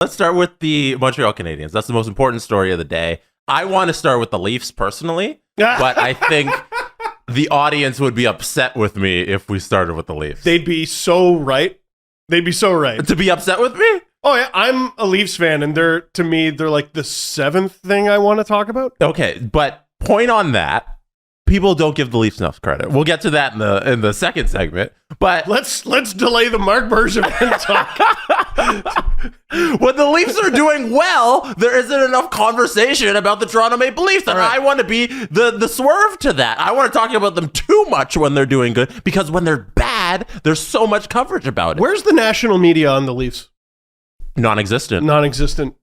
Let's start with the Montreal Canadiens. That's the most important story of the day. I want to start with the Leafs personally, but I think the audience would be upset with me if we started with the Leafs. They'd be so right. To be upset with me? Oh, yeah. I'm a Leafs fan, and they're like the seventh thing I want to talk about. Okay, but point on that. People don't give the Leafs enough credit. We'll get to that in the second segment. But let's delay the Marc Bergevin talk. When the Leafs are doing well, there isn't enough conversation about the Toronto Maple Leafs, and I want to be the swerve to that. I want to talk about them too much when they're doing good, because when they're bad, there's so much coverage about it. Where's the national media on the Leafs? Non-existent.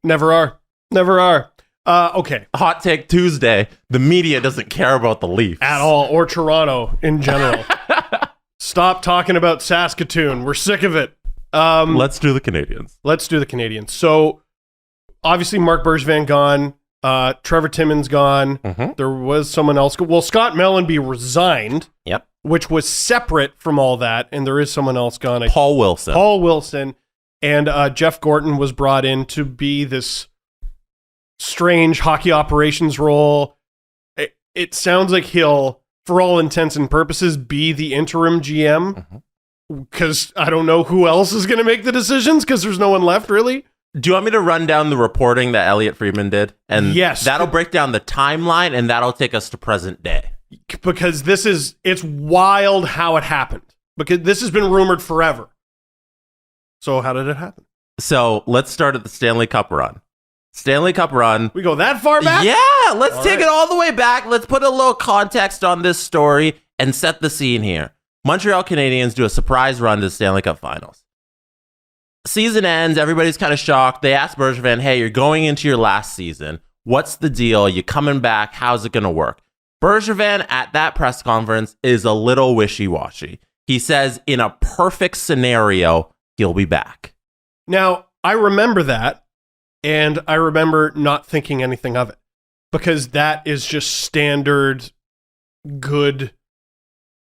Never are. Okay. Hot Take Tuesday. The media doesn't care about the Leafs at all, or Toronto in general. Stop talking about Saskatoon. We're sick of it. Let's do the Canadiens. So, obviously, Marc Bergevin gone. Trevor Timmins gone. Mm-hmm. There was someone else. Well, Scott Mellenby resigned. Yep. Which was separate from all that, and there is someone else gone. Paul Wilson. And Jeff Gorton was brought in to be this strange hockey operations role. It sounds like he'll, for all intents and purposes, be the interim GM, because I don't know who else is going to make the decisions, because there's no one left, really. Do you want me to run down the reporting that Elliot Friedman did? And yes, that'll break down the timeline, and that'll take us to present day. Because it's wild how it happened. Because this has been rumored forever. So how did it happen? So let's start at the Stanley Cup run. We go that far back? Yeah, let's take it all the way back. Let's put a little context on this story and set the scene here. Montreal Canadiens do a surprise run to the Stanley Cup Finals. Season ends, everybody's kind of shocked. They ask Bergevin, hey, you're going into your last season. What's the deal? You coming back? How's it going to work? Bergevin at that press conference is a little wishy-washy. He says in a perfect scenario, he'll be back. Now, I remember that, and I remember not thinking anything of it, because that is just standard good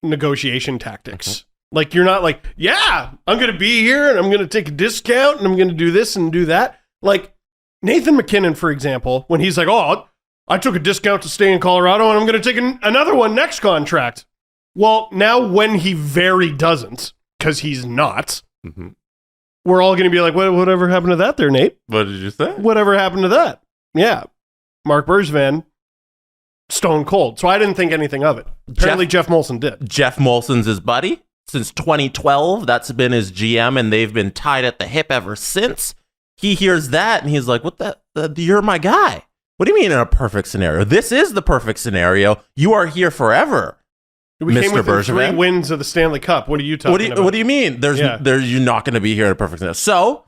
negotiation tactics. Mm-hmm. Like, you're not like, yeah, I'm going to be here, and I'm going to take a discount, and I'm going to do this and do that. Like, Nathan McKinnon, for example, when he's like, oh, I took a discount to stay in Colorado, and I'm going to take another one next contract. Well, now when he very doesn't, because he's not, we're all going to be like, whatever happened to that there, Nate? What did you say? Whatever happened to that? Yeah. Marc Bergevin, stone cold. So I didn't think anything of it. Apparently Jeff Molson did. Jeff Molson's his buddy since 2012. That's been his GM, and they've been tied at the hip ever since. He hears that, and he's like, you're my guy. What do you mean in a perfect scenario? This is the perfect scenario. You are here forever. We came within 3 wins of the Stanley Cup. What are you talking about? What do you mean? You're not going to be here in a perfect scenario. So,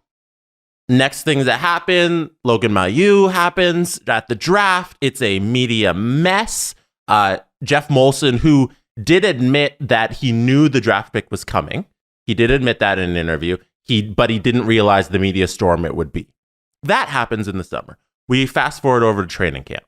next things that happen, Logan Mailloux happens at the draft. It's a media mess. Jeff Molson, who did admit that he knew the draft pick was coming. He did admit that in an interview. But he didn't realize the media storm it would be. That happens in the summer. We fast forward over to training camp.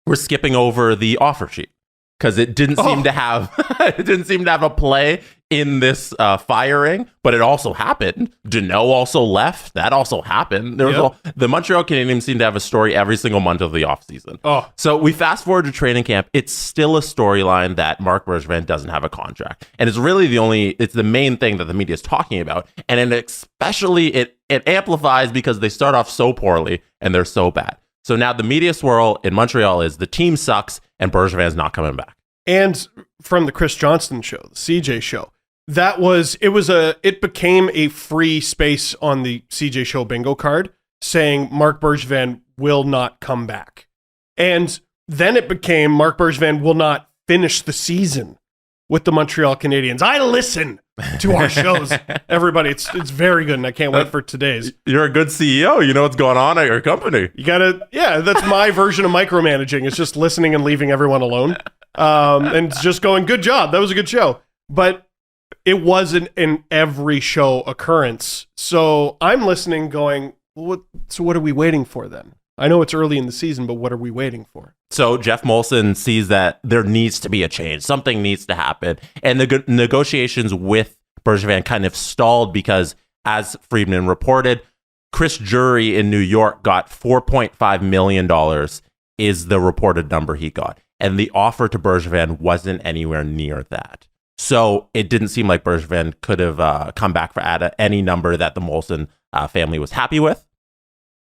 We're skipping over the offer sheet, because it didn't seem to have a play in this firing, but it also happened. Deneau also left. That also happened. The Montreal Canadiens seem to have a story every single month of the offseason. So we fast forward to training camp. It's still a storyline that Marc Bergevin doesn't have a contract. And it's really it's the main thing that the media is talking about. And especially it amplifies because they start off so poorly and they're so bad. So now the media swirl in Montreal is the team sucks and Bergevin's not coming back. And from the Chris Johnston show, the CJ show, it became a free space on the CJ show bingo card saying Marc Bergevin will not come back. And then it became Marc Bergevin will not finish the season with the Montreal Canadiens. I listen to our shows. Everybody, it's very good, and I can't wait for today's. You're a good CEO. You know what's going on at your company. That's my version of micromanaging. It's just listening and leaving everyone alone. And just going, good job. That was a good show. But it wasn't an every show occurrence. So I'm listening going, what are we waiting for then? I know it's early in the season, but what are we waiting for? So Jeff Molson sees that there needs to be a change. Something needs to happen. And the negotiations with Bergevin kind of stalled because, as Friedman reported, Chris Jury in New York got $4.5 million is the reported number he got. And the offer to Bergevin wasn't anywhere near that. So it didn't seem like Bergevin could have come back at any number that the Molson family was happy with.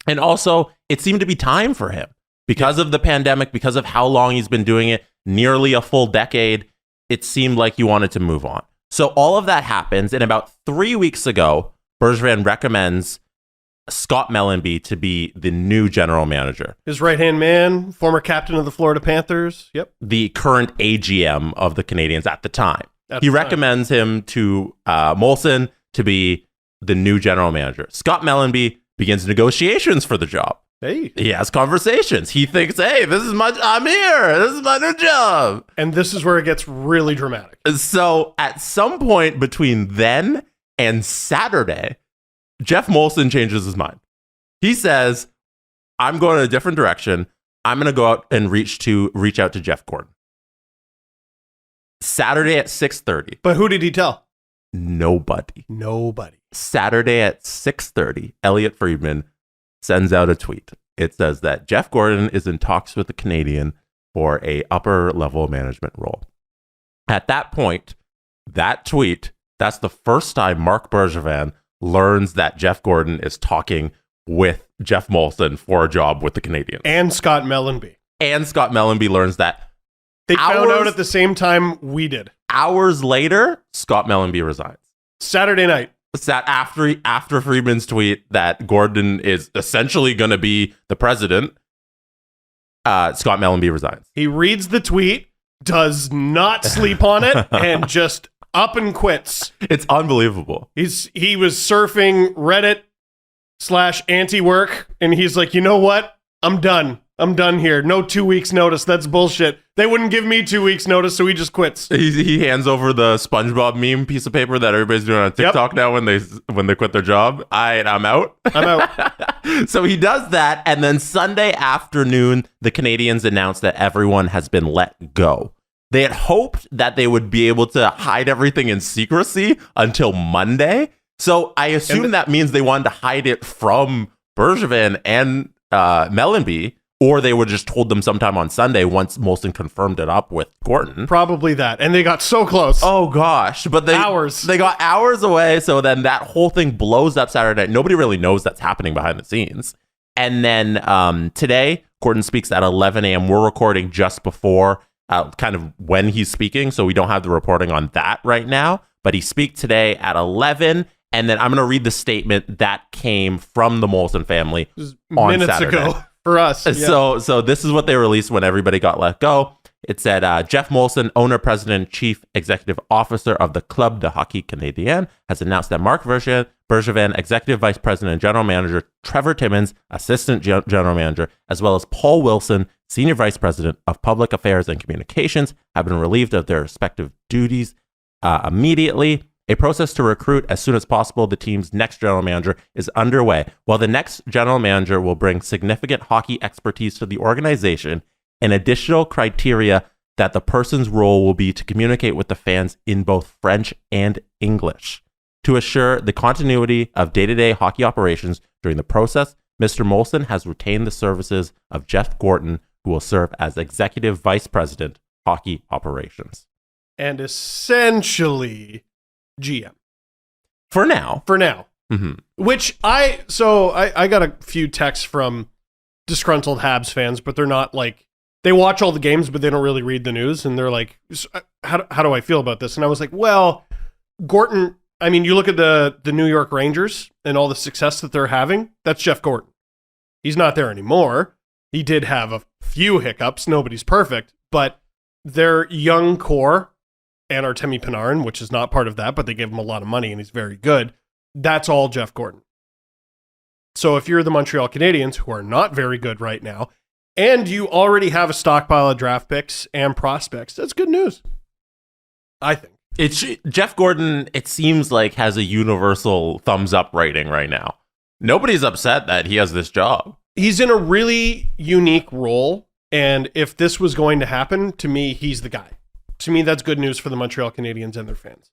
And also, it seemed to be time for him. Because of the pandemic, because of how long he's been doing it, nearly a full decade, it seemed like he wanted to move on. So all of that happens. And about 3 weeks ago, Bergevin recommends Scott Mellanby to be the new general manager. His right-hand man, former captain of the Florida Panthers. Yep. The current AGM of the Canadiens at the time. He recommends him to Molson to be the new general manager. Scott Mellanby begins negotiations for the job. Hey. He has conversations. He thinks, hey, I'm here. This is my new job. And this is where it gets really dramatic. So at some point between then and Saturday, Jeff Molson changes his mind. He says, I'm going in a different direction. I'm going to go out and reach out to Jeff Gordon. Saturday at 6:30. But who did he tell? Nobody. Saturday at 6:30, Elliot Friedman sends out a tweet. It says that Jeff Gordon is in talks with the Canadian for a upper level management role. At that point, that tweet, that's the first time Marc Bergevin learns that Jeff Gordon is talking with Jeff Molson for a job with the Canadiens. And Scott Mellanby. And Scott Mellanby learns that. They found out at the same time we did. Hours later, Scott Mellanby resigns. Saturday night. After Friedman's tweet that Gordon is essentially going to be the president, Scott Mellanby resigns. He reads the tweet, does not sleep on it, and just up and quits. It's unbelievable. He was surfing Reddit /anti-work, and he's like, you know what? I'm done. I'm done here. No 2 weeks notice. That's bullshit. They wouldn't give me 2 weeks notice, so he just quits. He hands over the SpongeBob meme piece of paper that everybody's doing on TikTok now when they quit their job. I'm out. I'm out. So he does that, and then Sunday afternoon, the Canadiens announced that everyone has been let go. They had hoped that they would be able to hide everything in secrecy until Monday. So I assume that means they wanted to hide it from Bergevin and Mellanby. Or they would just told them sometime on Sunday once Molson confirmed it up with Gordon. Probably that. And they got so close. Oh, gosh. But they got hours away. So then that whole thing blows up Saturday night. Nobody really knows that's happening behind the scenes. And then today, Gordon speaks at 11 a.m. We're recording just before kind of when he's speaking. So we don't have the reporting on that right now. But he speaks today at 11. And then I'm going to read the statement that came from the Molson family on minutes Saturday. Ago. For us. Yeah. So this is what they released when everybody got let go. It said, Jeff Molson, owner, president, chief executive officer of the Club de Hockey Canadien, has announced that Marc Bergevin, executive vice president and general manager, Trevor Timmins, assistant general manager, as well as Paul Wilson, senior vice president of public affairs and communications, have been relieved of their respective duties immediately. A process to recruit as soon as possible the team's next general manager is underway. While the next general manager will bring significant hockey expertise to the organization, an additional criteria that the person's role will be to communicate with the fans in both French and English. To assure the continuity of day-to-day hockey operations during the process, Mr. Molson has retained the services of Jeff Gordon, who will serve as executive vice president, hockey operations. And essentially GM. For now. Mm-hmm. Which I got a few texts from disgruntled Habs fans, but they're not like, they watch all the games, but they don't really read the news. And they're like, how do I feel about this? And I was like, well, Gordon, I mean, you look at the New York Rangers and all the success that they're having. That's Jeff Gordon. He's not there anymore. He did have a few hiccups. Nobody's perfect, but their young core and Artemi Panarin, which is not part of that, but they gave him a lot of money and he's very good. That's all Jeff Gordon. So if you're the Montreal Canadiens, who are not very good right now, and you already have a stockpile of draft picks and prospects, that's good news, I think. It's Jeff Gordon, it seems like, has a universal thumbs up rating right now. Nobody's upset that he has this job. He's in a really unique role, and if this was going to happen, to me, he's the guy. To me, that's good news for the Montreal Canadiens and their fans.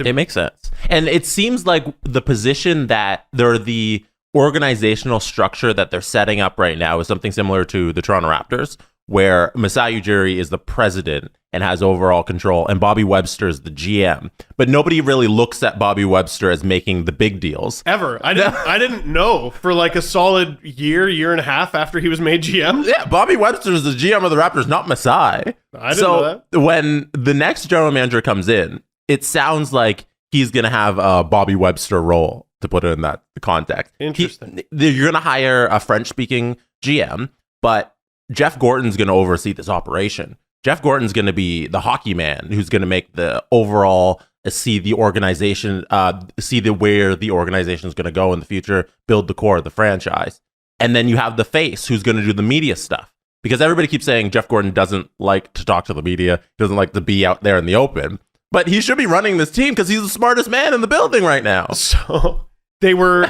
It makes sense. And it seems like the position that the organizational structure that they're setting up right now is something similar to the Toronto Raptors, where Masai Ujiri is the president and has overall control, and Bobby Webster is the GM. But nobody really looks at Bobby Webster as making the big deals. Ever. I didn't know for like a solid year and a half after he was made GM. Yeah, Bobby Webster is the GM of the Raptors, not Masai. I didn't know that. When the next general manager comes in, it sounds like he's going to have a Bobby Webster role, to put it in that context. Interesting. You're going to hire a French-speaking GM, but Jeff Gorton's going to oversee this operation. Jeff Gorton's going to be the hockey man who's going to make the overall see the organization, where the organization is going to go in the future, build the core of the franchise. And then you have the face who's going to do the media stuff. Because everybody keeps saying Jeff Gorton doesn't like to talk to the media, doesn't like to be out there in the open. But he should be running this team because he's the smartest man in the building right now. So they were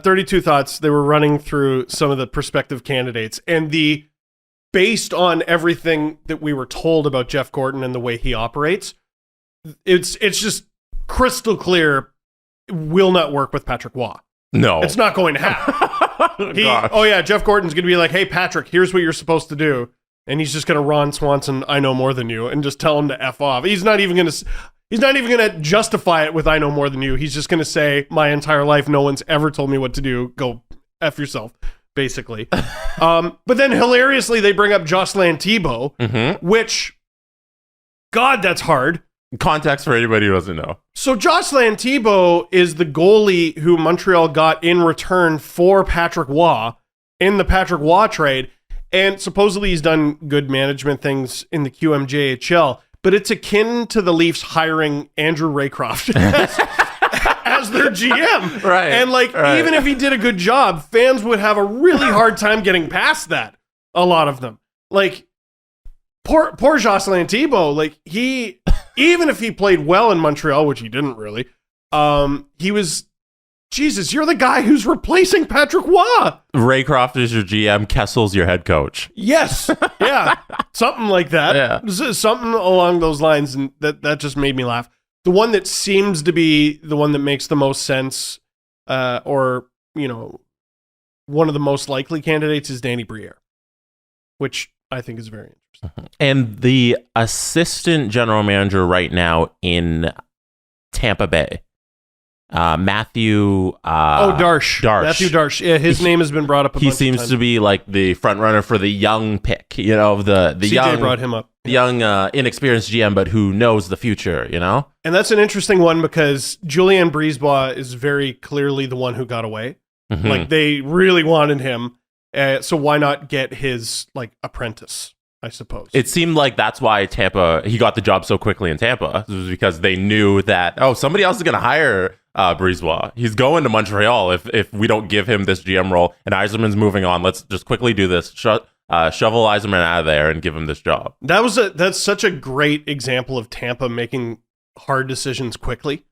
32 Thoughts. They were running through some of the prospective candidates. And based on everything that we were told about Jeff Gorton and the way he operates, it's just crystal clear will not work with Patrick Waugh. No. It's not going to happen. Jeff Gorton's going to be like, hey, Patrick, here's what you're supposed to do. And he's just going to Ron Swanson, I know more than you, and just tell him to F off. He's not even going to justify it with I know more than you. He's just going to say, my entire life, no one's ever told me what to do. Go F yourself, basically. But then hilariously, they bring up Jocelyn Thibault, which, God, that's hard. Context for anybody who doesn't know. So Jocelyn Thibault is the goalie who Montreal got in return for Patrick Waugh in the Patrick Waugh trade. And supposedly he's done good management things in the QMJHL, but it's akin to the Leafs hiring Andrew Raycroft as their GM. Right. And even if he did a good job, fans would have a really hard time getting past that. A lot of them. Like, poor Jocelyn Thibault, even if he played well in Montreal, which he didn't really, he was... Jesus, you're the guy who's replacing Patrick Waugh. Raycroft is your GM. Kessel's your head coach. Yes. Yeah. Something like that. Yeah. Something along those lines. And that just made me laugh. The one that seems to be the one that makes the most sense, one of the most likely candidates is Danny Briere, which I think is very interesting. And the assistant general manager right now in Tampa Bay, Matthew Darsh. Matthew Darsh. Yeah, his name has been brought up a bunch of times. He seems to be like the front runner for the young pick, the CJ young brought him up. Young inexperienced GM, but who knows the future, And that's an interesting one because Julien Brisebois is very clearly the one who got away. Mm-hmm. Like they really wanted him. So why not get his apprentice, I suppose. It seemed like that's why he got the job so quickly in Tampa. It was because they knew that, somebody else is going to hire Brisebois. He's going to Montreal if we don't give him this GM role and Yzerman's moving on. Let's just quickly do this. Shovel Yzerman out of there and give him this job. That's such a great example of Tampa making hard decisions quickly.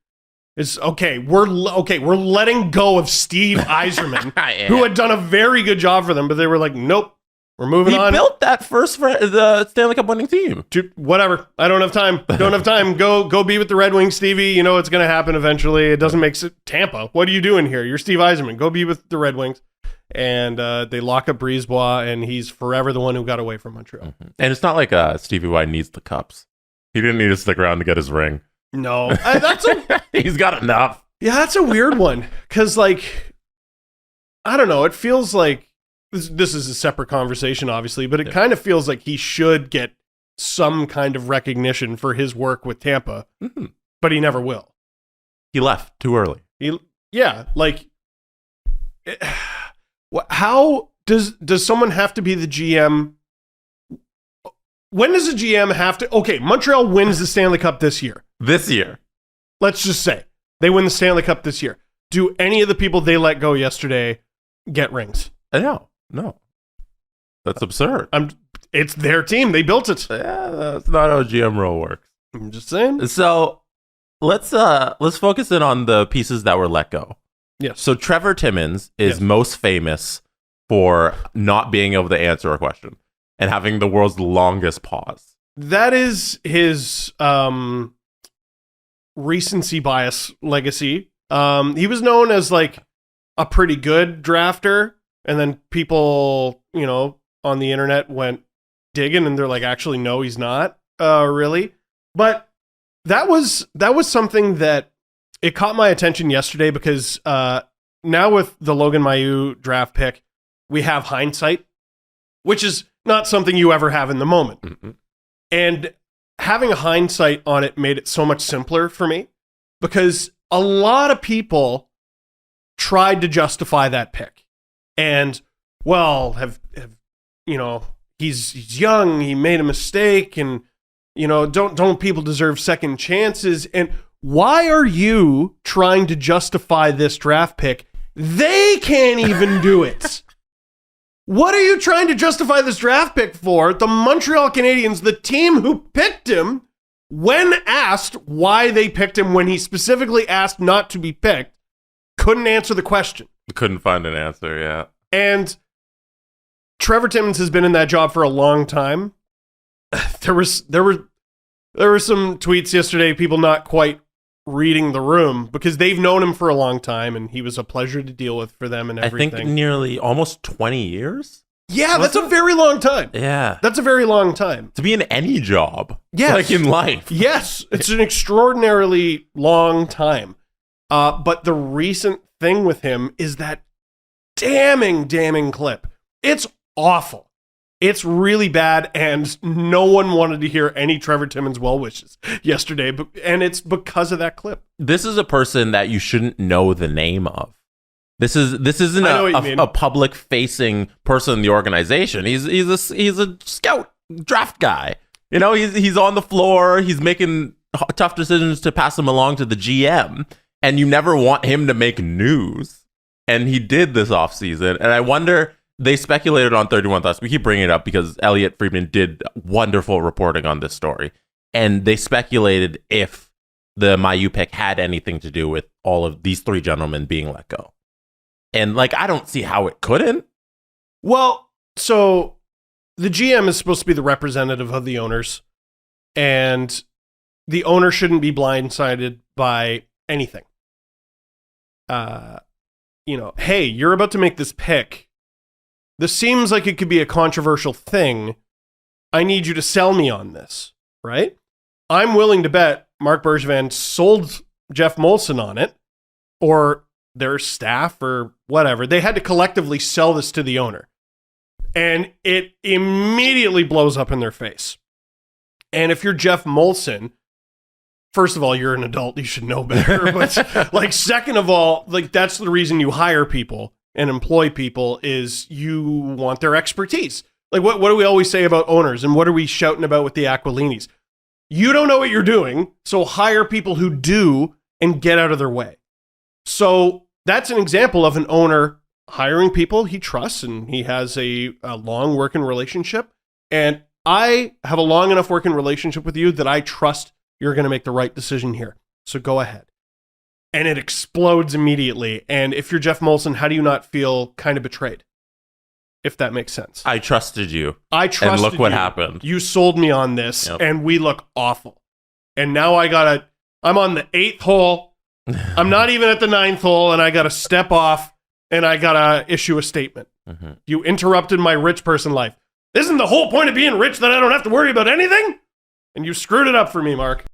It's we're letting go of Steve Yzerman, who had done a very good job for them, but they were like, nope. We're moving on. He built that the Stanley Cup winning team. Whatever. I don't have time. Don't have time. Go be with the Red Wings, Stevie. You know it's going to happen eventually. It doesn't make sense. Tampa, what are you doing here? You're Steve Yzerman. Go be with the Red Wings. And they lock up Brisebois, and he's forever the one who got away from Montreal. Mm-hmm. And it's not like Stevie Y needs the cups. He didn't need to stick around to get his ring. No. He's got enough. Yeah, that's a weird one. Because, I don't know. It feels like this is a separate conversation, obviously, but it kind of feels like he should get some kind of recognition for his work with Tampa, but he never will. He left too early. How does someone have to be the GM? When does a GM have to? Okay, Montreal wins the Stanley Cup this year. Let's just say they win the Stanley Cup this year. Do any of the people they let go yesterday get rings? No. That's absurd. It's their team. They built it. Yeah, that's not how GM role works. I'm just saying. So let's focus in on the pieces that were let go. Yes. So Trevor Timmins is most famous for not being able to answer a question and having the world's longest pause. That is his recency bias legacy. He was known as like a pretty good drafter, and then people, on the internet went digging, and they're like, actually, no, he's not really. But that was something that it caught my attention yesterday because now with the Logan Mailloux draft pick, we have hindsight, which is not something you ever have in the moment. Mm-hmm. And having a hindsight on it made it so much simpler for me because a lot of people tried to justify that pick. And, well, he's young, he made a mistake, and, don't people deserve second chances? And why are you trying to justify this draft pick? They can't even do it. What are you trying to justify this draft pick for? The Montreal Canadiens, the team who picked him, when asked why they picked him, when he specifically asked not to be picked, couldn't answer the question. Couldn't find an answer, yeah. And Trevor Timmins has been in that job for a long time. There were some tweets yesterday, people not quite reading the room because they've known him for a long time and he was a pleasure to deal with for them and everything. I think nearly almost 20 years. Yeah, that's a very long time. Yeah. That's a very long time. To be in any job. Yes. Like in life. Yes. It's an extraordinarily long time. But the recent thing with him is that damning clip. It's awful. It's really bad, and no one wanted to hear any Trevor Timmins well wishes yesterday, and it's because of that clip. This is a person that you shouldn't know the name of. This isn't a public-facing person in the organization. He's a scout draft guy. He's on the floor. He's making tough decisions to pass them along to the GM, and you never want him to make news. And he did this offseason, and I wonder. They speculated on 31 Thoughts. We keep bringing it up because Elliot Friedman did wonderful reporting on this story. And they speculated if the Mailloux pick had anything to do with all of these three gentlemen being let go. And, I don't see how it couldn't. Well, so the GM is supposed to be the representative of the owners. And the owner shouldn't be blindsided by anything. Hey, you're about to make this pick. This seems like it could be a controversial thing. I need you to sell me on this, right? I'm willing to bet Marc Bergevin sold Jeff Molson on it, or their staff, or whatever. They had to collectively sell this to the owner. And it immediately blows up in their face. And if you're Jeff Molson, first of all, you're an adult. You should know better. But second of all, that's the reason you hire people and employ people is you want their expertise. What do we always say about owners, and what are we shouting about with the Aquilinis? You don't know what you're doing, so hire people who do and get out of their way. So that's an example of an owner hiring people he trusts, and he has a long working relationship. And I have a long enough working relationship with you that I trust you're going to make the right decision here. So go ahead. And it explodes immediately. And if you're Jeff Molson, how do you not feel kind of betrayed? If that makes sense. I trusted you. And look what happened. You sold me on this, Yep. And we look awful. And now I'm on the 8th hole. I'm not even at the 9th hole, and I got to step off, and I got to issue a statement. Mm-hmm. You interrupted my rich person life. Isn't the whole point of being rich that I don't have to worry about anything? And you screwed it up for me, Mark.